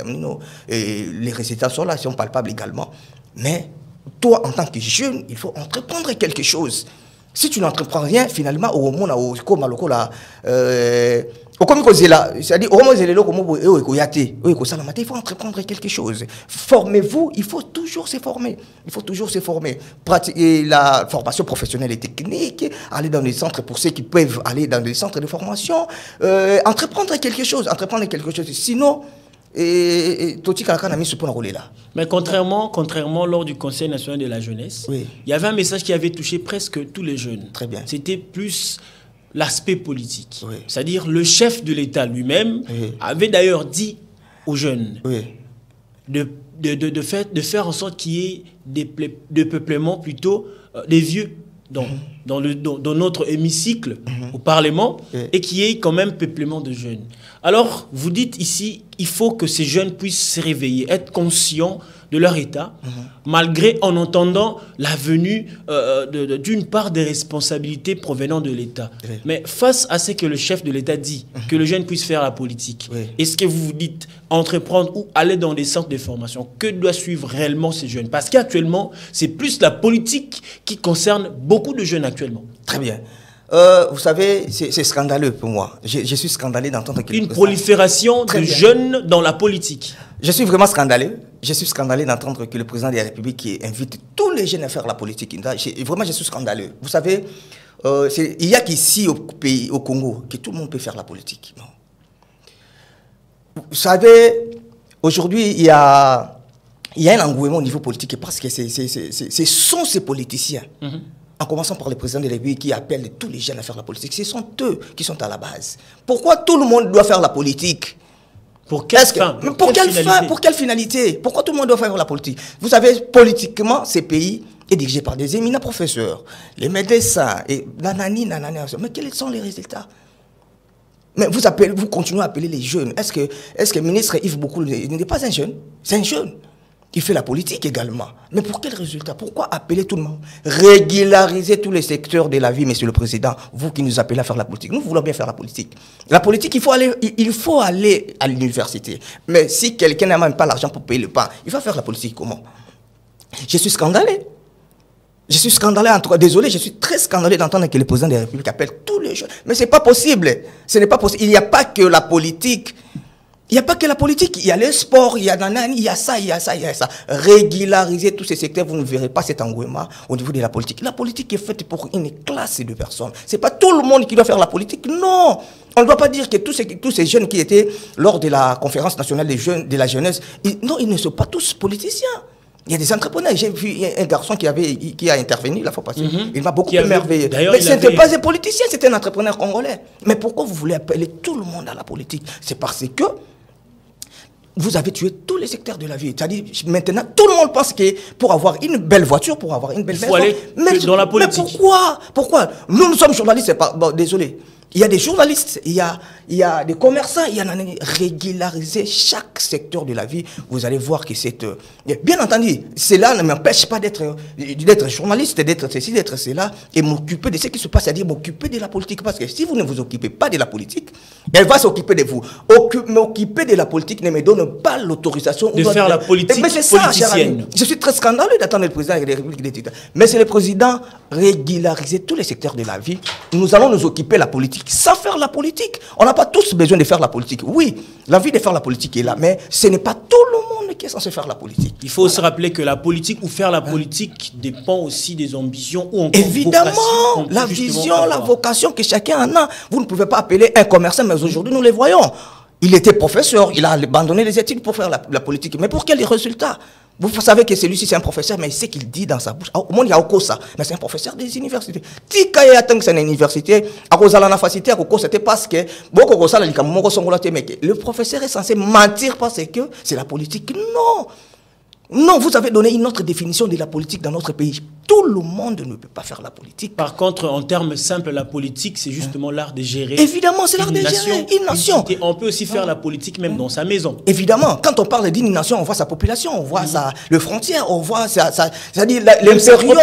Et les résultats sont là, sont palpables également. Mais toi, en tant que jeune, il faut entreprendre quelque chose. Si tu n'entreprends rien, finalement, au monde, c'est-à-dire, il faut entreprendre quelque chose. Formez-vous, il faut toujours se former. Pratiquer la formation professionnelle et technique, aller dans les centres pour ceux qui peuvent aller dans les centres de formation, entreprendre quelque chose. Sinon, mais contrairement lors du Conseil national de la jeunesse, il y avait un message qui avait touché presque tous les jeunes. Très bien. C'était plus l'aspect politique. C'est-à-dire le chef de l'État lui-même avait d'ailleurs dit aux jeunes de faire en sorte qu'il y ait des peuplements plutôt des vieux dans notre hémicycle au Parlement et qu'il y ait quand même peuplement de jeunes. Alors, vous dites ici, il faut que ces jeunes puissent se réveiller, être conscients de leur état, malgré en entendant la venue d'une part des responsabilités provenant de l'État. Mais face à ce que le chef de l'État dit, que le jeune puisse faire la politique, est-ce que vous vous dites entreprendre ou aller dans des centres de formation? Que doit suivre réellement ces jeunes? Parce qu'actuellement, c'est plus la politique qui concerne beaucoup de jeunes actuellement. Très bien. Vous savez, c'est scandaleux pour moi. Je suis scandalé d'entendre que... Une prolifération de jeunes dans la politique. Je suis vraiment scandaleux. Je suis scandalé d'entendre que le président de la République invite tous les jeunes à faire la politique. Vraiment, je suis scandaleux. Vous savez, il y a qu'ici au Congo que tout le monde peut faire la politique. Non. Vous savez, aujourd'hui, il y a un engouement au niveau politique parce que ce sont ces politiciens. En commençant par le président de la République qui appelle tous les jeunes à faire la politique. Ce sont eux qui sont à la base. Pourquoi tout le monde doit faire la politique? Pour quelle fin? Pour quelle finalité? Pourquoi tout le monde doit faire la politique? Vous savez, politiquement, ces pays est dirigé par des éminents professeurs, les médecins, et nanani. Mais quels sont les résultats? Mais vous continuez à appeler les jeunes. Est-ce que le ministre Yves Boukoul n'est pas un jeune? C'est un jeune. Il fait la politique également. Mais pour quel résultat? Pourquoi appeler tout le monde? Régulariser tous les secteurs de la vie, Monsieur le Président. Vous qui nous appelez à faire la politique. Nous voulons bien faire la politique. La politique, il faut aller à l'université. Mais si quelqu'un n'a même pas l'argent pour payer le pain, il va faire la politique comment? Je suis scandalé. Je suis scandalé. Désolé, je suis très scandalé d'entendre que le président de la République appelle tous les jeunes. Mais ce n'est pas possible. Ce n'est pas possible. Il n'y a pas que la politique. Il n'y a pas que la politique, il y a le sport, il y a nanani, il y a ça. Régulariser tous ces secteurs, vous ne verrez pas cet engouement au niveau de la politique. La politique est faite pour une classe de personnes. Ce n'est pas tout le monde qui doit faire la politique, non. On ne doit pas dire que tous ces jeunes qui étaient lors de la conférence nationale des jeunes, de la jeunesse, ils ne sont pas tous politiciens. Il y a des entrepreneurs. J'ai vu un garçon qui a intervenu la fois passée. Il m'a beaucoup émerveillé. Mais ce n'était pas un politicien, c'était un entrepreneur congolais. Mais pourquoi vous voulez appeler tout le monde à la politique? C'est parce que vous avez tué tous les secteurs de la vie. C'est-à-dire, maintenant, tout le monde pense que pour avoir une belle voiture, pour avoir une belle maison... Il faut aller dans la politique. Mais pourquoi? Nous sommes journalistes, bon, désolé. Il y a des journalistes, il y a des commerçants, il y en a régulariser chaque secteur de la vie. Vous allez voir que c'est... bien entendu, cela ne m'empêche pas d'être journaliste, d'être ceci, d'être cela, et m'occuper de ce qui se passe, c'est-à-dire m'occuper de la politique. Parce que si vous ne vous occupez pas de la politique, elle va s'occuper de vous. M'occuper de la politique ne me donne pas l'autorisation de faire la politique politicienne. Je suis très scandaleux d'attendre le président de la République d'État. Mais c'est le président régulariser tous les secteurs de la vie. Nous allons nous occuper de la politique sans faire la politique. On n'a pas tous besoin de faire la politique. Oui, l'envie de faire la politique est là, mais ce n'est pas tout le monde qui est censé faire la politique. Il faut se rappeler que la politique ou faire la politique dépend aussi des ambitions ou encore évidemment, la vision, la vocation que chacun en a. Vous ne pouvez pas appeler un commerçant, mais aujourd'hui nous les voyons. Il était professeur, il a abandonné les études pour faire la politique. Mais pour quels résultats? Vous savez que celui-ci c'est un professeur, mais ce qu'il dit dans sa bouche, au monde il y a encore ça, mais c'est un professeur des universités. Si quand il attend que c'est une université, à cause de la facilité, c'était parce que le professeur est censé mentir parce que c'est la politique. Non. Non, vous avez donné une autre définition de la politique dans notre pays. Tout le monde ne peut pas faire la politique. Par contre, en termes simples, la politique, c'est justement l'art de gérer. Évidemment, c'est l'art de gérer une nation. On peut aussi faire la politique même dans sa maison. Évidemment, quand on parle d'une nation, on voit sa population, on voit le frontière, on voit c'est-à-dire l'impérium.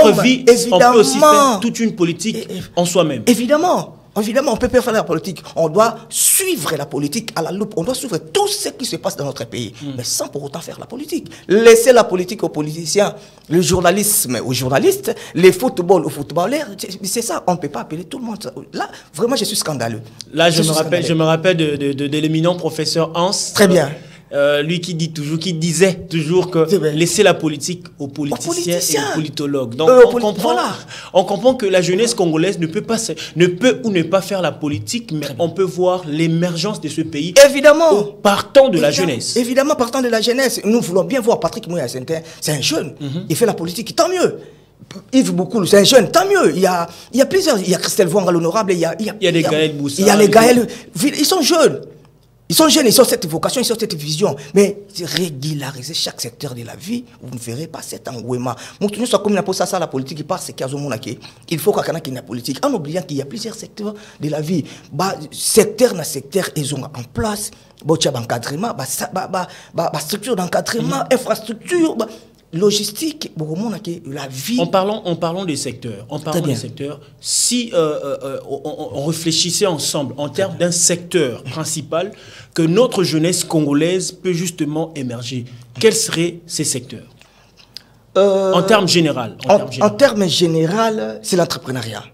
On peut aussi faire toute une politique en soi-même. Évidemment. Évidemment, on ne peut pas faire la politique. On doit suivre la politique à la loupe. On doit suivre tout ce qui se passe dans notre pays, mais sans pour autant faire la politique. Laisser la politique aux politiciens, le journalisme aux journalistes, les footballs aux footballeurs. C'est ça, on ne peut pas appeler tout le monde. Là, vraiment, je suis scandaleux. Là, je me rappelle de l'éminent professeur Hans. Très bien. Lui qui disait toujours que laisser la politique aux politiciens et aux politologues. Donc on comprend que la jeunesse congolaise ne peut ou ne pas faire la politique, mais on peut voir l'émergence de ce pays. Évidemment. Partant de la jeunesse. Évidemment, partant de la jeunesse. Nous voulons bien voir Patrick Mouya, c'est un jeune. Il fait la politique, tant mieux. Yves Boukoul, c'est un jeune, tant mieux. Il y a plusieurs. Il y a Christelle Vouanga, l'honorable. Il y a des Gaël Boussa. Il y a les Gaël. Ils sont jeunes. Ils sont jeunes, ils ont cette vocation, ils ont cette vision. Mais régulariser chaque secteur de la vie, vous ne verrez pas cet engouement. Nous sommes comme ça, la politique, il faut qu'il y ait une politique. En oubliant qu'il y a plusieurs secteurs de la vie. Secteur na secteur, ils ont en place. Encadrement, structure d'encadrement, infrastructure. Logistique, la vie. En parlant des secteurs, si on réfléchissait ensemble en termes d'un secteur principal que notre jeunesse congolaise peut justement émerger, quels seraient ces secteurs en termes généraux? En termes généraux, c'est l'entrepreneuriat.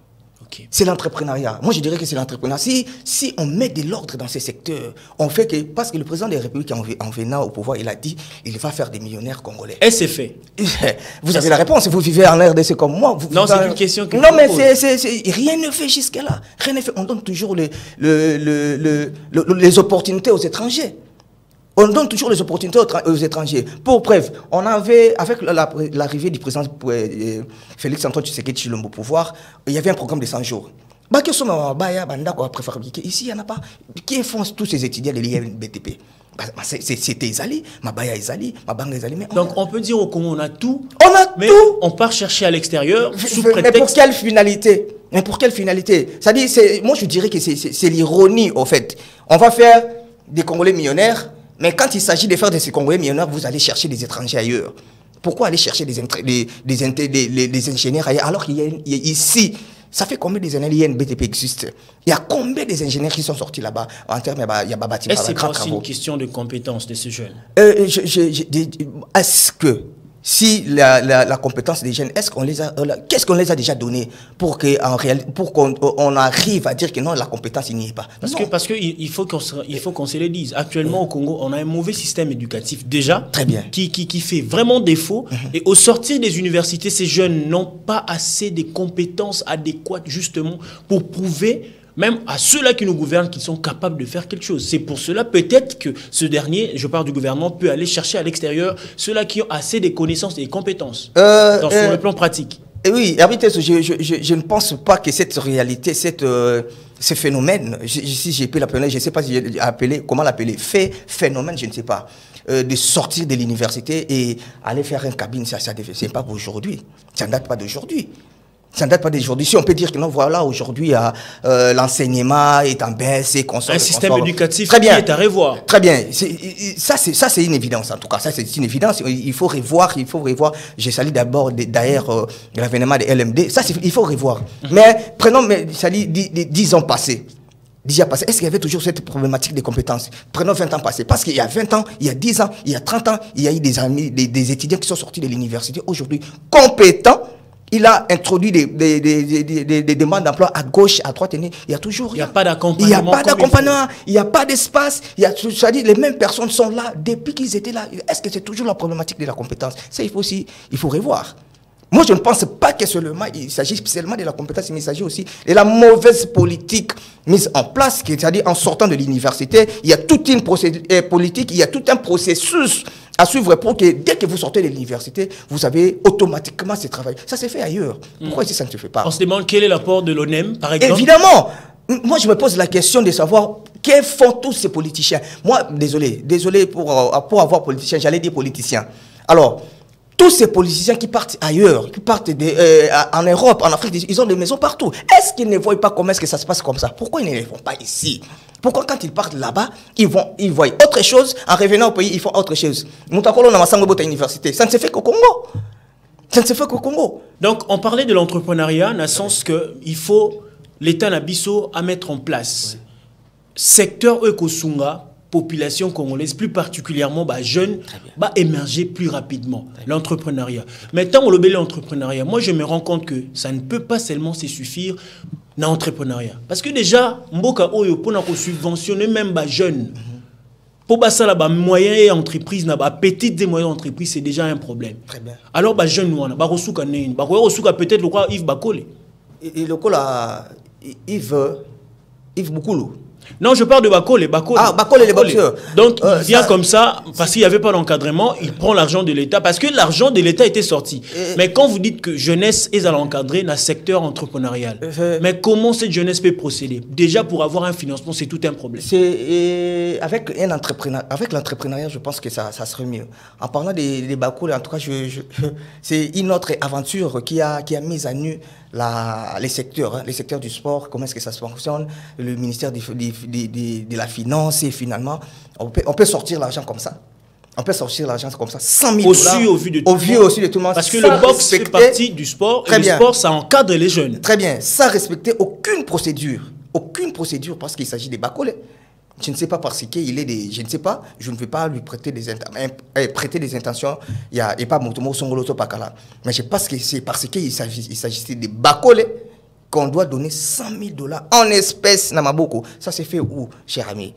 Okay. C'est l'entrepreneuriat. Moi, je dirais que c'est l'entrepreneuriat. Si on met de l'ordre dans ces secteurs, on fait que... Parce que le président de la République, en venant au pouvoir, il a dit il va faire des millionnaires congolais. Et c'est fait. Vous avez la réponse. Vous vivez en RDC comme moi. Non, c'est une question que non, mais rien ne fait jusque-là. Rien ne fait. On donne toujours les opportunités aux étrangers. On donne toujours les opportunités aux étrangers. Pour preuve, on avait, avec l'arrivée du président Félix Antoine Tshisekedi Tshilombo au pouvoir, il y avait un programme de 100 jours. Ici, il n'y en a pas. Qui font tous ces étudiants de l'INBTP? C'était Ezali, Mabaya Ezali, Mabanga Ezali. Donc on peut dire au Congo, on a tout. On a tout. On part chercher à l'extérieur sous prétexte... Mais pour quelle finalité? C'est-à-dire, moi je dirais que c'est l'ironie, au fait. On va faire des Congolais millionnaires. Mais quand il s'agit de faire de ces Congolais millionnaires, vous allez chercher des étrangers ailleurs. Pourquoi aller chercher des ingénieurs ailleurs alors qu'il y a ici, ça fait combien des années l'INBTP existe? Il y a combien des ingénieurs qui sont sortis là-bas? En termes, il y a bâtiment. Est-ce que c'est aussi une question de compétence de ces jeunes? Est-ce que si la compétence des jeunes, qu'est-ce qu'on les a déjà donné pour qu'on arrive à dire que non, la compétence, il n'y est pas? Parce qu'il faut qu'on se le dise. Actuellement, au Congo, on a un mauvais système éducatif déjà. Très bien. Qui fait vraiment défaut. Et au sortir des universités, ces jeunes n'ont pas assez de compétences adéquates, justement, pour prouver même à ceux-là qui nous gouvernent, qu'ils sont capables de faire quelque chose. C'est pour cela peut-être que ce dernier, je parle du gouvernement, peut aller chercher à l'extérieur ceux-là qui ont assez de connaissances et de compétences sur le plan pratique. Oui, je ne pense pas que cette réalité, ce phénomène, si j'ai pu l'appeler, je ne sais pas comment l'appeler, phénomène, je ne sais pas, de sortir de l'université et aller faire un cabine, ça c'est pas aujourd'hui. Ça ne date pas d'aujourd'hui. Ça ne date pas d'aujourd'hui. Si on peut dire que non, voilà, aujourd'hui, l'enseignement est en baisse et un système éducatif très bien, qui est à revoir. Très bien. Ça, c'est une évidence, en tout cas. Ça, c'est une évidence. Il faut revoir. Je salue d'ailleurs l'avènement de LMD. Ça, il faut revoir. Mais prenons, ça dit 10 ans passés. Est-ce qu'il y avait toujours cette problématique des compétences? Prenons 20 ans passés. Parce qu'il y a 20 ans, il y a 10 ans, il y a 30 ans, il y a eu des étudiants qui sont sortis de l'université aujourd'hui compétents. Il a introduit des demandes d'emploi à gauche, à droite. Il y a toujours... Il n'y a pas d'accompagnement. Il n'y a pas d'accompagnement. Il n'y a pas d'espace. C'est-à-dire les mêmes personnes sont là depuis qu'ils étaient là. Est-ce que c'est toujours la problématique de la compétence? Ça, il faut revoir. Moi, je ne pense pas que seulement il s'agit spécialement de la compétence, mais il s'agit aussi de la mauvaise politique mise en place, c'est-à-dire en sortant de l'université, il y a toute une politique, il y a tout un processus à suivre pour que dès que vous sortez de l'université, vous avez automatiquement ce travail. Ça s'est fait ailleurs. Pourquoi ici ça ne se fait pas? On se demande quel est l'apport de l'ONEM, par exemple. Évidemment. Moi, je me pose la question de savoir que font tous ces politiciens. Moi, désolé pour avoir politicien, j'allais dire politicien. Alors, tous ces politiciens qui partent ailleurs, qui partent en Europe, en Afrique, ils ont des maisons partout. Est-ce qu'ils ne voient pas comment est-ce que ça se passe comme ça? Pourquoi ils ne les font pas ici? Pourquoi quand ils partent là-bas, ils voient autre chose, en revenant au pays, ils font autre chose? Université. Ça ne se fait qu'au Congo. Ça ne se fait qu'au Congo. Donc, on parlait de l'entrepreneuriat, dans le sens qu'il faut l'État Nabiso à mettre en place. Secteur Ekosunga, population congolaise, plus particulièrement jeunes, va émerger plus rapidement. L'entrepreneuriat. Mais tant on le l'entrepreneuriat, moi je me rends compte que ça ne peut pas seulement se suffire dans l'entrepreneuriat. Parce que déjà, Mboka Oyo, pour subventionner même les jeunes, pour ça, les moyens et entreprises, les petites et moyennes entreprises, c'est déjà un problème. Très bien. Alors, les jeunes, peut-être le quoi Yves Bakole. Et le quoi, Yves Boukoulou. Non, je parle de Bakole. Ah, Bakole, les boxeurs. Donc, il vient comme ça, parce qu'il n'y avait pas d'encadrement, il prend l'argent de l'État, parce que l'argent de l'État était sorti. Mais quand vous dites que jeunesse est à l'encadrer dans le secteur entrepreneurial, mais comment cette jeunesse peut procéder? Déjà, pour avoir un financement, c'est tout un problème. Avec l'entrepreneuriat, je pense que ça serait mieux. En parlant des Bakole, en tout cas, c'est une autre aventure qui a mis à nu les secteurs du sport, comment est-ce que ça se fonctionne, le ministère de la Finance, et finalement, on peut sortir l'argent comme ça. On peut sortir l'argent comme ça, 100 000 $. Au vu de tout le monde. Parce que le boxe fait partie du sport, et le sport, ça encadre les jeunes. Très bien, sans respecter aucune procédure, parce qu'il s'agit des Bakole. Je ne sais pas parce qu'il est des... Je ne sais pas, je ne vais pas lui prêter des intentions. Il n'y a pas Motomo Songoloto Pakala. Mais je pense que c'est parce qu'il s'agissait des Bakole qu'on doit donner 100 000 $ en espèces. Namaboko. Ça s'est fait où, cher ami?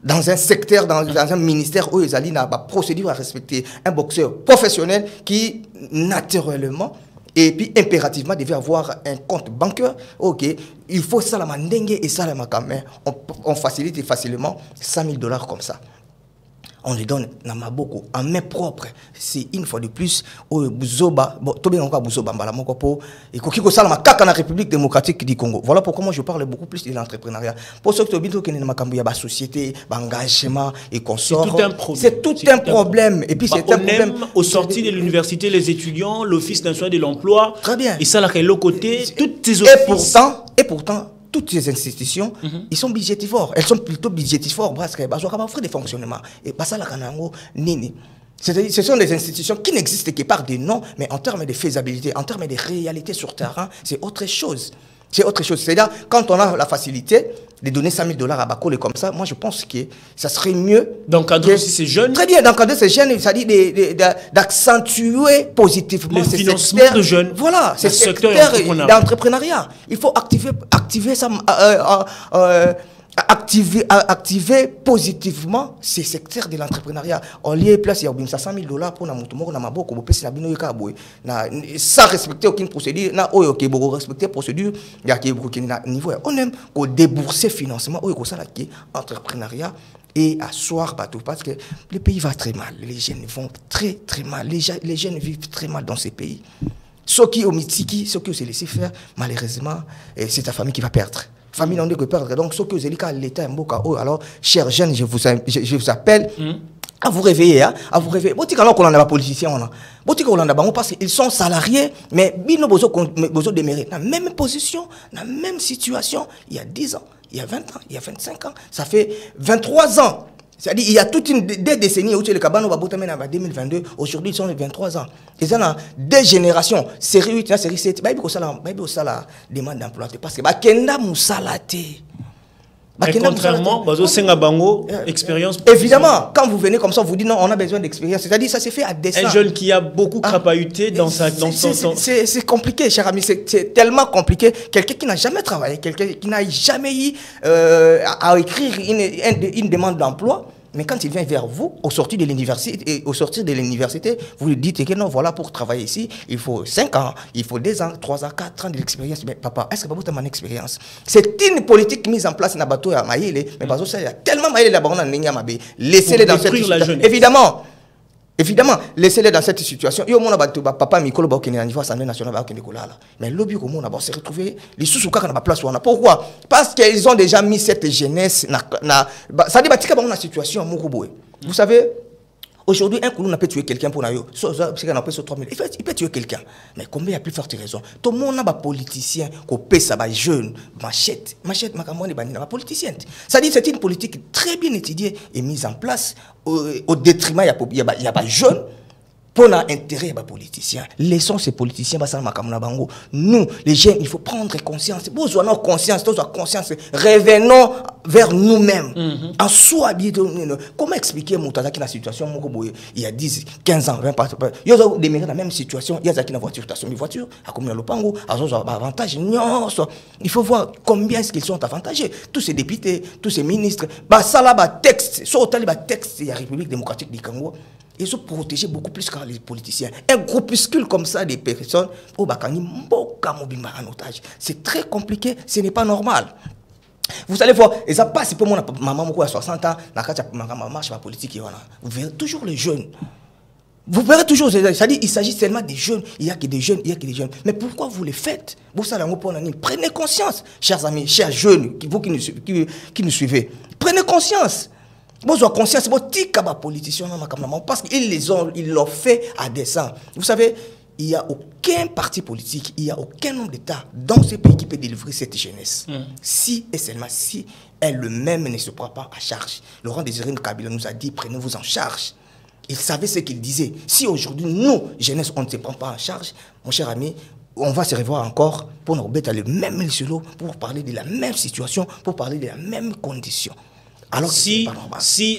Dans un secteur, dans un ministère où ils allaient n'a pas procédure à respecter. Un boxeur professionnel qui, naturellement, et puis impérativement devait avoir un compte bancaire. Ok, il faut ça la mandenge et ça la makame. On facilite facilement 100 000 $ comme ça. On les donne Namaboko en main propre. C'est une fois de plus au Buzoba, la République démocratique du Congo. Voilà pourquoi moi je parle beaucoup plus de l'entrepreneuriat. Pour ceux qui ont la société, l'engagement et consorts. C'est tout un problème. Et puis c'est un problème. Au sorti de l'université, les étudiants, l'Office national de l'emploi. Très bien. Et ça, là, l'autre côté, toutes ces offices. Et pourtant, toutes ces institutions, ils sont budgétivores. Elles sont plutôt budgétivores parce qu'elles ont frais de fonctionnement. Et pas ça, la Kanango, Nini. Ce sont des institutions qui n'existent que par des noms, mais en termes de faisabilité, en termes de réalité sur terrain, c'est autre chose. C'est autre chose. C'est-à-dire, quand on a la facilité de donner 100 000 $ à Bakole comme ça, moi je pense que ça serait mieux. D'encadrer aussi ces jeunes. Très bien, d'encadrer ces jeunes, c'est-à-dire d'accentuer positivement le financement de jeunes. Voilà, c'est ce secteur d'entrepreneuriat. Il faut activer ça. Activer positivement ces secteurs de l'entrepreneuriat. On lié place, il y a 100 000 $ pour sans respecter aucune procédure. Respecter procédure, il y a niveau. On aime débourser financement au entrepreneuriat et asseoir partout parce que le pays va très mal. Les jeunes vont très très mal. Les jeunes vivent très mal dans ces pays. Ceux qui ont mitiki, ceux qui se laissé faire, malheureusement, c'est ta famille qui va perdre. Famille n'en est que perdre. Donc, ceux qui ont l'État, alors, chers jeunes, je vous appelle à vous réveiller. À vous réveiller. Alors qu'on en a pas politiciens, parce qu'ils sont salariés, mais ils ont besoin de mériter. Dans la même position, dans la même situation, il y a 10 ans, il y a 20 ans, il y a 25 ans. Ça fait 23 ans. C'est-à-dire il y a toute des décennies où les cabano va botter en 2022. Aujourd'hui, ils sont les 23 ans. Ils ont des générations. Série 8, série 7. Ça la demande d'emploi. Parce que Bakenda Moussalate. Contrairement, expérience. Évidemment, quand vous venez comme ça, vous dites non, on a besoin d'expérience. C'est-à-dire ça s'est fait à dessein. Un jeune qui a beaucoup crapahuté dans son... C'est compliqué, cher ami. C'est tellement compliqué. Quelqu'un qui n'a jamais travaillé, quelqu'un qui n'a jamais eu à écrire une demande d'emploi. Mais quand il vient vers vous, au sortir de l'université, vous lui dites que non, voilà, pour travailler ici, il faut 5 ans, il faut 2 ans, 3 ans, 4 ans d'expérience. Mais papa, est-ce que vous avez mon expérience? C'est une politique mise en place dans le bateau à Maïle, mais il y a tellement Maïle là-bas, on a laissez-les dans cette situation. Évidemment, laissez-les dans cette situation. Il y a papa Mikolo ba okene niveau assemblée nationale ba okene kolala. Mais lobby comme on a se retrouver les sous-souka na place pourquoi? Parce qu'ils ont déjà mis cette jeunesse ça dit batika ba na situation mukuboe. Vous savez, aujourd'hui, un Koulouna peut tuer quelqu'un pour Nayo. Il peut tuer quelqu'un. Mais combien il y a plus forte raison? Tout le monde a des politiciens qui paient ça, des jeunes, machette, politicien. Ça dit c'est une politique très bien étudiée et mise en place au détriment, il y a des jeunes. Pour l'intérêt des politiciens. Laissons ces politiciens. Nous, les jeunes, il faut prendre conscience. Conscience. Revenons vers nous-mêmes. En soi, comment expliquer la situation il y a 10, 15 ans, 20 ans. Il y a des dans la même situation. Il y a des voitures, avantage. Il faut voir combien est-ce qu'ils sont avantagés. Tous ces députés, tous ces ministres. Ça là, texte. Texte, il y a la République démocratique du Congo. Ils sont protégés beaucoup plus que les politiciens. Un groupuscule comme ça des personnes, c'est très compliqué, ce n'est pas normal. Vous allez voir, et ça passe pour mon maman à 60 ans, ma marche ma politique, vous verrez toujours les jeunes. Vous verrez toujours, c'est-à-dire il s'agit seulement des jeunes, il n'y a que des jeunes, il n'y a que des jeunes. Mais pourquoi vous les faites? Vous savez, prenez conscience, chers amis, chers jeunes, vous qui nous suivez. Prenez conscience. Vous avez conscience, vous êtes politicien, parce qu'ils l'ont fait à dessein. Vous savez, il n'y a aucun parti politique, il n'y a aucun nombre d'États dans ce pays qui peut délivrer cette jeunesse. Si et seulement si elle-même ne se prend pas à charge. Laurent Désiré Kabila nous a dit, prenez-vous en charge. Il savait ce qu'il disait. Si aujourd'hui, nous, jeunesse, on ne se prend pas en charge, mon cher ami, on va se revoir encore pour nous remettre le même solo, pour parler de la même situation, pour parler de la même condition. Alors si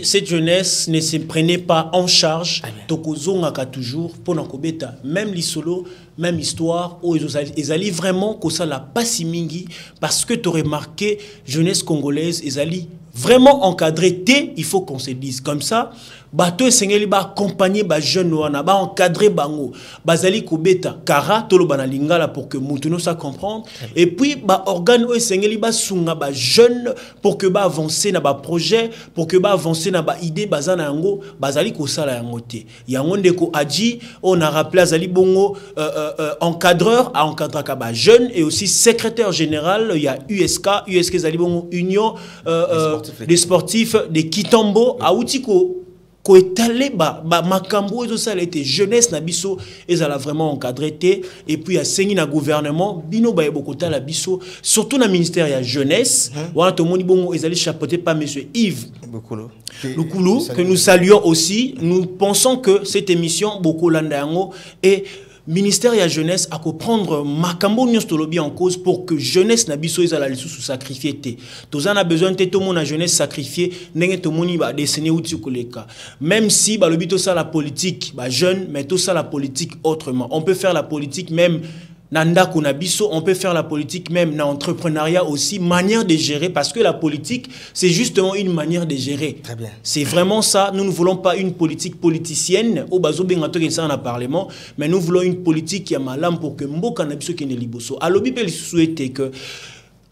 cette jeunesse ne se prenait pas en charge, tokozongaka toujours pour nous remettre même l'isolo, même histoire, où ils allaient vraiment que ça la pas si mingi, parce que tu as remarqué, jeunesse congolaise, ils allaient vraiment encadrer, il faut qu'on se dise comme ça. Bato esengeli ba accompagner ba jeune wana ba encadrer bango bazali kobeta kara tolo bana lingala pour que mutuno ça comprendre et puis ba organe esengeli ba sunga ba jeune pour que ba avancer na ba projet pour que ba avancer na ba idée bazana yango bazali ko sala yango te yango ndeko aji on a rappelé azali bongo encadreur à encadrer ka ba jeune et aussi secrétaire général il y a USK zali bongo union des sportifs de Kitambo a outiko ko étalé makambo ezo sala été jeunesse na biso ezala vraiment encadré et puis a sengi na gouvernement bino ba ebokota la biso surtout na ministère ya jeunesse wana to moni bongo ezali chapeauté par monsieur Yves Lukulo que nous saluons aussi. Nous pensons que cette émission Boko Landa yango est ministère ya jeunesse à comprendre makambo nyostolobi en cause pour que jeunesse na biso ezala lisusu sacrifier te tozana besoin te to mona jeunesse sacrifier ndenge to moni ba dessiner outi koleka même si ba lobi to ça la politique ba jeune mais tout ça la politique autrement on peut faire la politique même Nanda Kunabiso, on peut faire la politique même dans l'entrepreneuriat aussi, manière de gérer, parce que la politique, c'est justement une manière de gérer. Très bien. C'est vraiment ça. Nous ne voulons pas une politique politicienne, au bazo bengato qui ça en parlement, mais nous voulons une politique qui a malam pour que Mboka Nabiso qui ne liboso. Alors, Bibel souhaitait que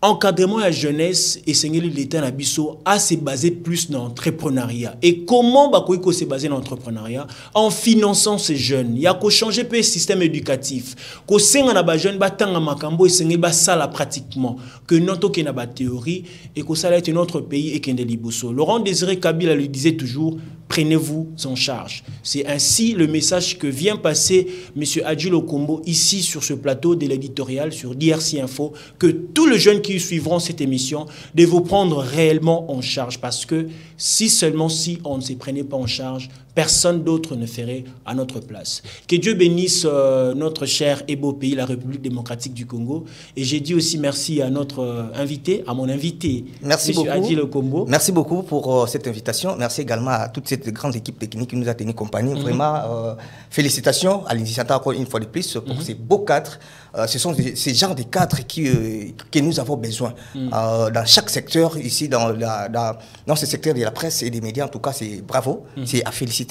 encadrement à la jeunesse et Seigneur l'État Nabiso a se basé plus dans l'entrepreneuriat. Et comment Bakoiko se basé dans l'entrepreneuriat? En finançant ces jeunes. Il y a qu'au changer le système éducatif. Qu'au sein na ba jeune batanga makambo et Seigneur ba sala pratiquement. Que notre qui na ba théorie et que ça est notre pays et qu'en liboso. Laurent Désiré Kabila lui disait toujours prenez-vous en charge. C'est ainsi le message que vient passer M. Adjil Okombo ici sur ce plateau de l'éditorial sur DRC Info, que tous les jeunes qui suivront cette émission de vous prendre réellement en charge parce que si seulement si on ne se prenait pas en charge, personne d'autre ne ferait à notre place. Que Dieu bénisse notre cher et beau pays, la République démocratique du Congo. Et j'ai dit aussi merci à notre invité, à mon invité, merci M. Adjil Okombo. Merci beaucoup pour cette invitation. Merci également à toute cette grande équipe technique qui nous a tenu compagnie. Vraiment, félicitations à l'initiateur encore une fois de plus pour ces beaux cadres. Ce sont ces genres de cadres que nous avons besoin dans chaque secteur ici, dans ce secteur de la presse et des médias. En tout cas, c'est bravo, c'est à féliciter.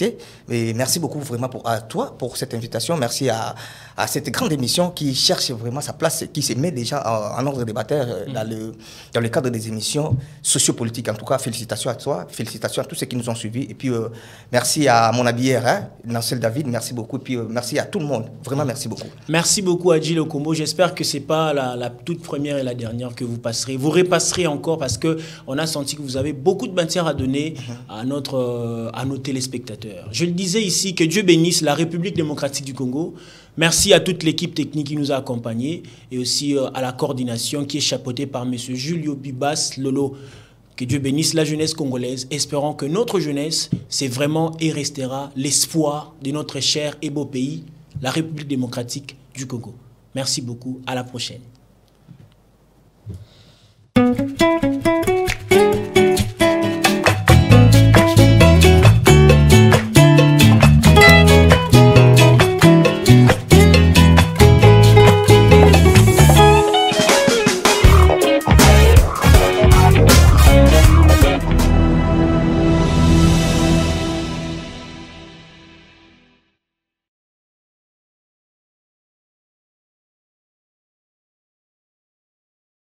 Et merci beaucoup vraiment à toi pour cette invitation. Merci à cette grande émission qui cherche vraiment sa place, qui se met déjà en ordre débatteur dans le cadre des émissions sociopolitiques. En tout cas, félicitations à toi, félicitations à tous ceux qui nous ont suivis. Et puis, merci à mon habillère, Nancel David, merci beaucoup. Et puis, merci à tout le monde. Vraiment, merci beaucoup. Merci beaucoup, Adjil Okombo. J'espère que ce n'est pas la toute première et la dernière que vous passerez. Vous repasserez encore parce qu'on a senti que vous avez beaucoup de matière à donner à nos téléspectateurs. Je le disais ici, que Dieu bénisse la République démocratique du Congo. Merci à toute l'équipe technique qui nous a accompagnés et aussi à la coordination qui est chapeautée par M. Julio Bibas Lolo. Que Dieu bénisse la jeunesse congolaise. Espérons que notre jeunesse, c'est vraiment et restera l'espoir de notre cher et beau pays, la République démocratique du Congo. Merci beaucoup. À la prochaine.